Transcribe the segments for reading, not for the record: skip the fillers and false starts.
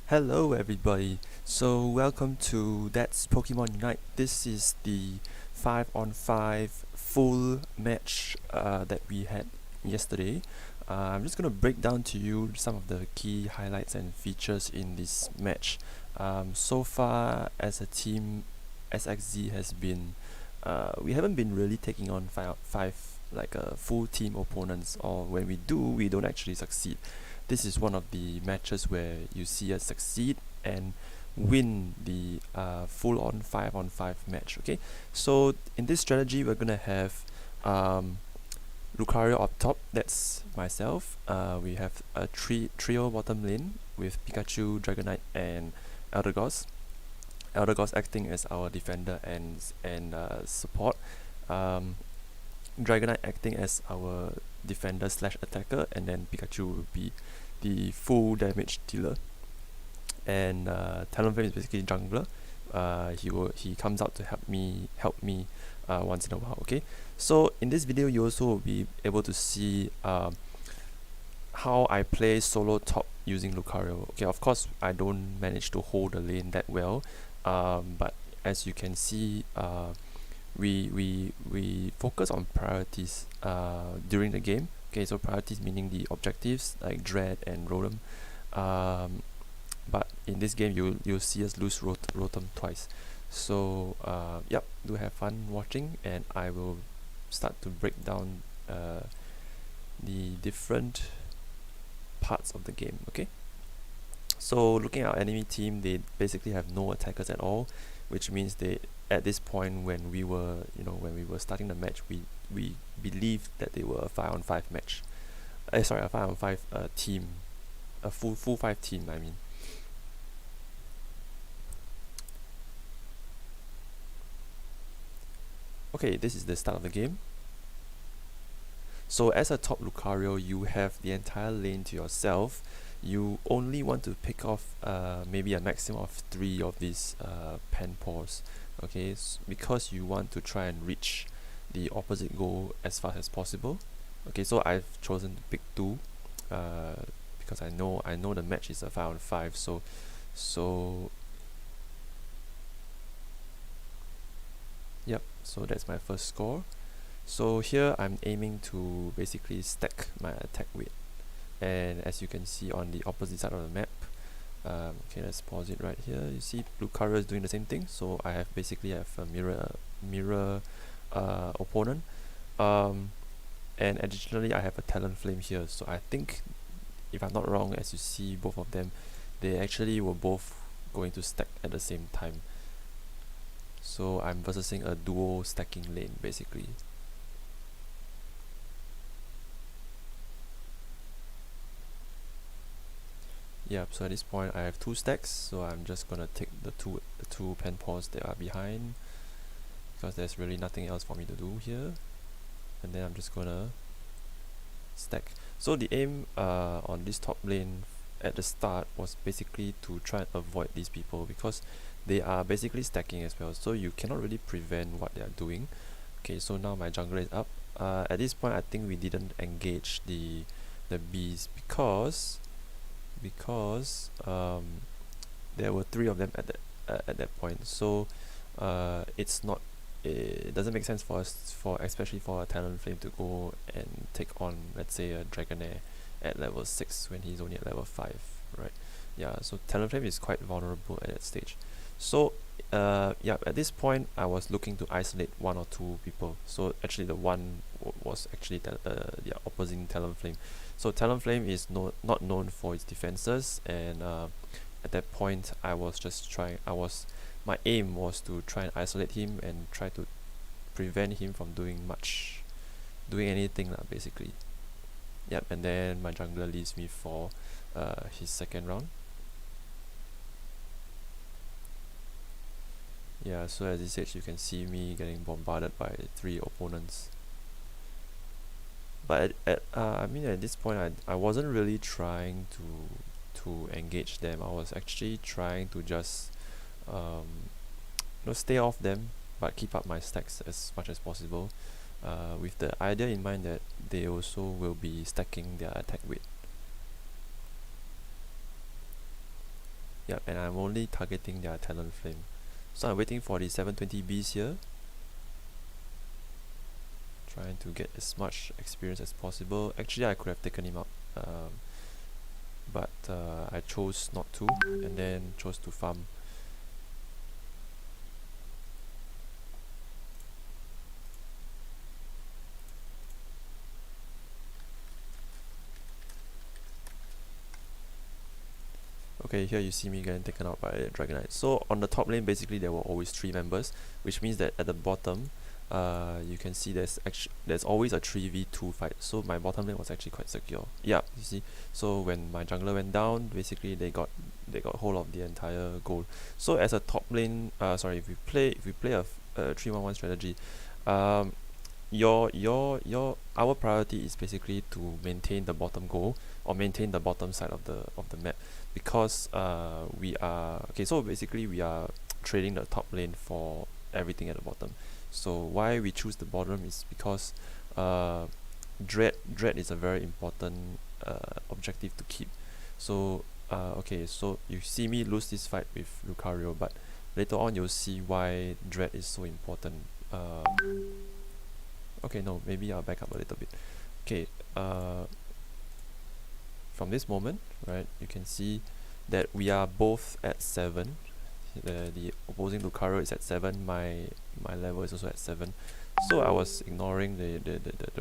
Hello everybody, so welcome to That's Pokemon Unite. This is the 5 on 5 full match that we had yesterday. I'm just going to break down to you some of the key highlights and features in this match. So far as a team, SXZ has been, we haven't been really taking on five like full team opponents, or when we do, we don't actually succeed. This is one of the matches where you see us succeed and win the full on 5 on 5 match. Okay, so in this strategy we're gonna have Lucario up top, that's myself. We have a trio bottom lane with Pikachu, Dragonite and Eldegoss. Eldegoss acting as our defender and support. Dragonite acting as our defender slash attacker, and then Pikachu will be the full damage dealer. And Talonflame is basically jungler. He comes out to help me once in a while. Okay, so in this video you also will be able to see how I play solo top using Lucario. Okay, of course I don't manage to hold the lane that well, but as you can see, we focus on priorities during the game. Okay, so priorities meaning the objectives like Dread and Rotom. But in this game you'll see us lose Rotom twice. So yep, do have fun watching, and I will start to break down the different parts of the game. Okay, so looking at our enemy team, they basically have no attackers at all, which means they, at this point when we were starting the match, we believed that they were a 5 on 5 match. Sorry, a 5 on 5 team, a full 5 team, I mean. Okay, this is the start of the game. So as a top Lucario, you have the entire lane to yourself. You only want to pick off maybe a maximum of 3 of these Panpours, okay, because you want to try and reach the opposite goal as fast as possible. Okay, so I've chosen to pick 2 because I know the match is a 5 on 5, so yep, so that's my first score. So here I'm aiming to basically stack my attack weight, and as you can see on the opposite side of the map, okay, let's pause it right here. You see Lucario is doing the same thing, so I have basically have a mirror opponent, and additionally I have a Talonflame here. So I think, if I'm not wrong, as you see both of them, they actually were both going to stack at the same time. So I'm versusing a duo stacking lane basically. Yeah, so at this point I have 2 stacks, so I'm just gonna take the two Panpours that are behind, because there's really nothing else for me to do here, and then I'm just gonna stack. So the aim on this top lane at the start was basically to try and avoid these people, because they are basically stacking as well, so you cannot really prevent what they are doing. Okay, so now my jungler is up. At this point I think we didn't engage the bees because there were 3 of them at that point. So it doesn't make sense for us, especially for a Talonflame, to go and take on, let's say, a Dragonair at level 6 when he's only at level 5, right? Yeah, so Talonflame is quite vulnerable at that stage. So yeah, at this point I was looking to isolate 1 or 2 people. So actually the one was actually the opposing Talonflame. So Talonflame is not known for its defenses, and at that point my aim was to try and isolate him and try to prevent him from doing anything basically. Yep, and then my jungler leaves me for his second round. Yeah, so at this stage you can see me getting bombarded by 3 opponents. But I mean, at this point I wasn't really trying to engage them. I was actually trying to just stay off them, but keep up my stacks as much as possible, with the idea in mind that they also will be stacking their attack weight. Yep, and I'm only targeting their Talonflame. So I'm waiting for the 720Bs here, trying to get as much experience as possible. Actually, I could have taken him out, but I chose not to, and then chose to farm. Okay, here you see me getting taken out by Dragonite. So on the top lane, basically there were always 3 members, which means that at the bottom, you can see there's always a 3v2 fight. So my bottom lane was actually quite secure. Yeah, you see. So when my jungler went down, basically they got hold of the entire goal. So as a top lane, if we play a 3-1-1 strategy, um, our priority is basically to maintain the bottom goal, or maintain the bottom side of the map, because we are okay. So basically we are trading the top lane for everything at the bottom. So why we choose the bottom is because dread is a very important objective to keep. So okay, so you see me lose this fight with Lucario, but later on you'll see why dread is so important. Okay, no, maybe I'll back up a little bit. Okay, from this moment, right, you can see that we are both at 7. The opposing Lucario is at 7. My level is also at 7. So I was ignoring the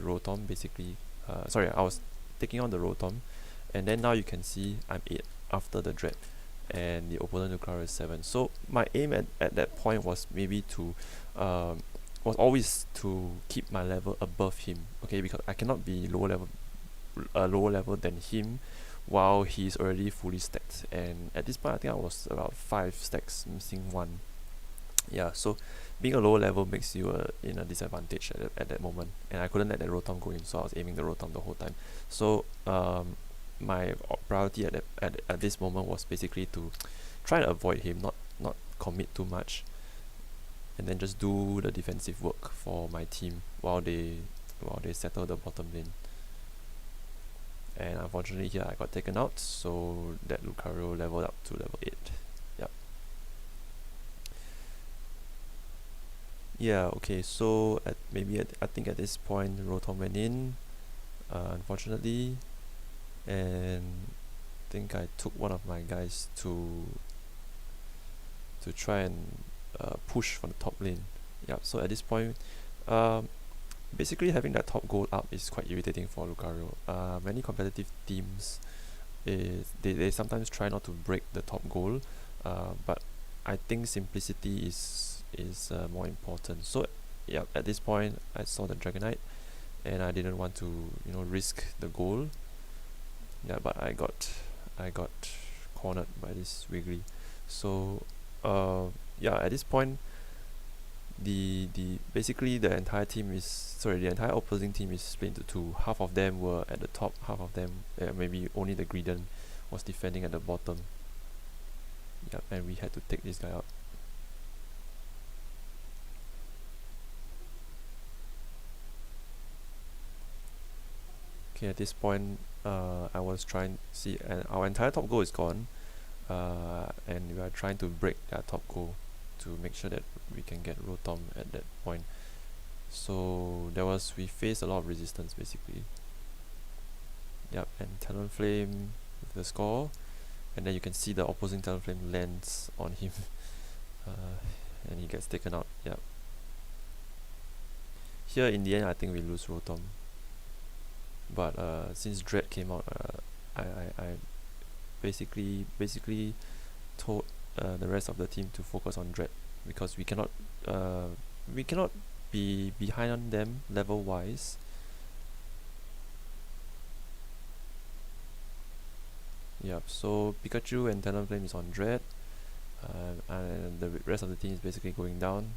Rotom, basically. I was taking on the Rotom, and then now you can see I'm 8 after the Dread, and the opponent Lucario is 7. So my aim at that point was maybe to was always to keep my level above him, okay, because I cannot be lower level than him while he's already fully stacked. And at this point I think I was about 5 stacks missing 1. Yeah, so being a lower level makes you in a disadvantage at that moment, and I couldn't let that Rotom go in, so I was aiming the Rotom the whole time. So my priority at this moment was basically to try to avoid him, not commit too much, and then just do the defensive work for my team while they settle the bottom lane. And unfortunately here I got taken out, so that Lucario leveled up to level 8. Yep. Yeah, okay, so I think at this point Rotom went in, unfortunately, and I think I took one of my guys to try and push for the top lane. Yeah, so at this point, basically having that top goal up is quite irritating for Lucario. Many competitive teams, they sometimes try not to break the top goal, but I think simplicity is more important. So yeah, at this point I saw the Dragonite, and I didn't want to risk the goal. Yeah, but I got cornered by this Wiggly. So yeah, at this point the entire opposing team is split into 2. Half of them were at the top, half of them, maybe only the Greedent was defending at the bottom. Yeah, and we had to take this guy out. Okay, at this point I was trying see, and our entire top goal is gone, and we are trying to break that top goal to make sure that we can get Rotom at that point. So we faced a lot of resistance basically. Yep, and Talonflame with the score, and then you can see the opposing Talonflame lands on him, and he gets taken out. Yep. Here in the end I think we lose Rotom, but since Dread came out, I basically told the rest of the team to focus on Dread, because we cannot be behind on them level wise. Yep, so Pikachu and Talonflame is on Dread, and the rest of the team is basically going down.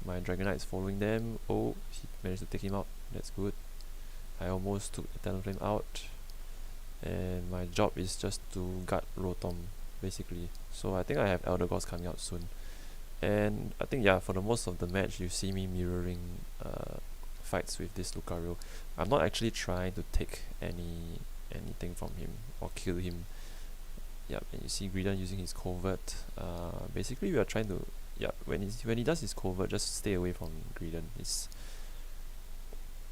My Dragonite is following them. Oh, he managed to take him out. That's good. I almost took the Talonflame out, and my job is just to guard Rotom basically. So I think I have Eldegoss coming out soon, and I think, yeah, for the most of the match you see me mirroring fights with this Lucario. I'm not actually trying to take anything from him or kill him. Yep, and you see Greedent using his covert. Basically we are trying to, yeah, when he does his covert, just stay away from Greedent. It's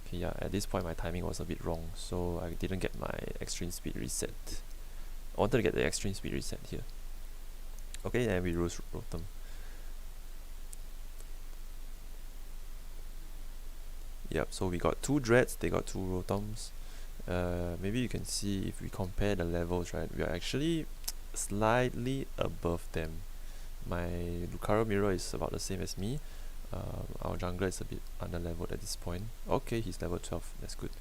okay. Yeah, at this point my timing was a bit wrong, so I didn't get my extreme speed reset. I wanted to get the extreme speed reset here. Okay, and we rose Rotom. Yep, so we got 2 Dreads, they got 2 Rotoms. Maybe you can see if we compare the levels, right, we are actually slightly above them. My Lucario mirror is about the same as me. Our jungler is a bit under leveled at this point. Okay, he's level 12, that's good.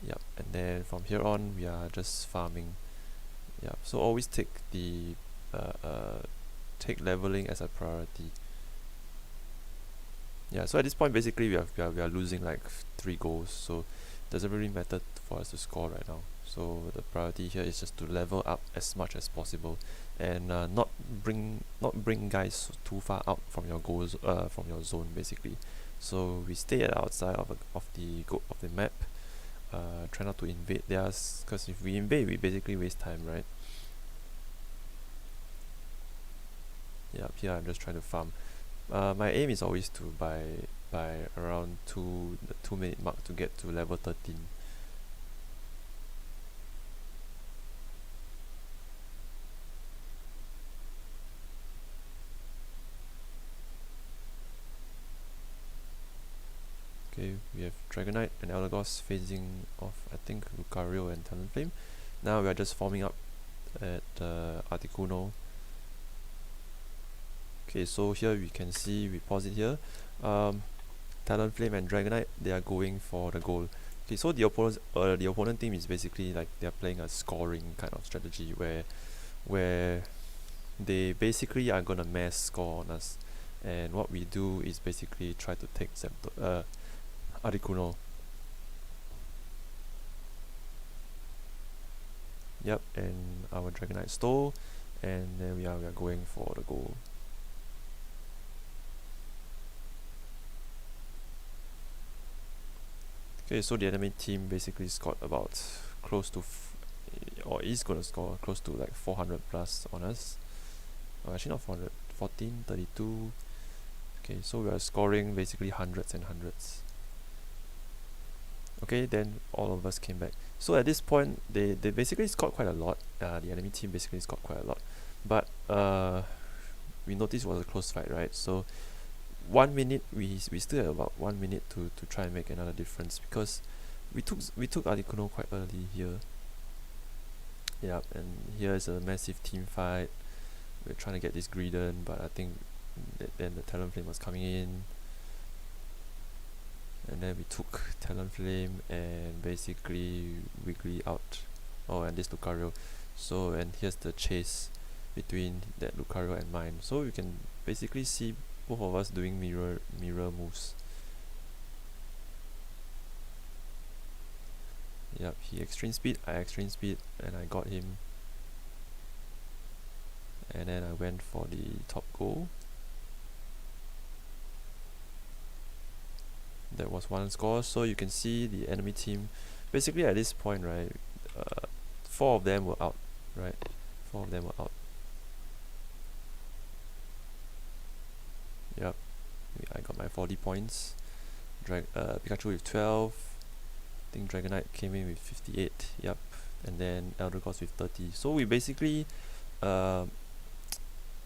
Yep, and then from here on we are just farming. Yep, so always take the take leveling as a priority. Yeah, so at this point basically we are losing like 3 goals, so it doesn't really matter for us to score right now. So the priority here is just to level up as much as possible, and not bring guys too far out from your goals, from your zone basically. So we stay at outside of the map. Try not to invade theirs, because if we invade we basically waste time, right? Yeah, here I'm just trying to farm. My aim is always to by around the 2-minute mark to get to level 13. Okay, we have Dragonite and Eldegoss phasing off, I think, Lucario and Talonflame. Now we are just forming up at Articuno. Okay, so here we can see, we pause it here. Talonflame and Dragonite, they are going for the goal. Okay, so the opponent team is basically like they're playing a scoring kind of strategy where they basically are gonna mass score on us, and what we do is basically try to take Articuno. Yep, and our Dragonite stole, and then we are going for the goal. Okay, so the enemy team basically scored about close to or is gonna score close to like 400 plus on us. Actually not 400, 14, 32. Okay, so we are scoring basically hundreds and hundreds. Okay, then all of us came back. So at this point they basically scored quite a lot. The enemy team basically scored quite a lot, but we noticed it was a close fight, right? So 1 minute, we still have about 1 minute to try and make another difference, because we took Articuno quite early here. Yeah, and here is a massive team fight. We're trying to get this Greedent, but I think then the Talonflame was coming in, and then we took Talonflame and basically Wiggly out. Oh, and this Lucario. So, and here's the chase between that Lucario and mine. So you can basically see both of us doing mirror moves. Yep, he extreme speed, I extreme speed, and I got him. And then I went for the top goal. That was 1 score. So you can see the enemy team basically at this point, right, 4 of them were out, right? 4 of them were out. Yep, I got my 40 points. Pikachu with 12. I think Dragonite came in with 58. Yep, and then Eldegoss with 30. So we basically, yeah,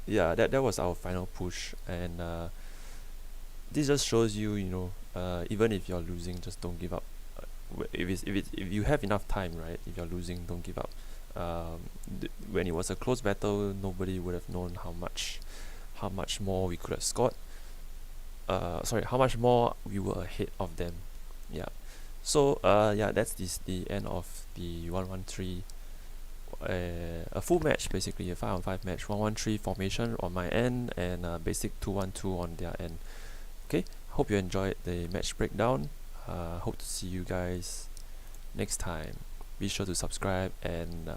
that was our final push, and this just shows you, even if you're losing, just don't give up. If you have enough time, right? If you're losing, don't give up. When it was a close battle, nobody would have known how much more we could have scored. Sorry, how much more we were ahead of them. Yeah. So yeah, that's the end of the 1-1-3. A full match, basically a 5-on-5 match. 1-1-3 formation on my end, and basic 2-1-2 on their end. Okay, hope you enjoyed the match breakdown. Hope to see you guys next time. Be sure to subscribe and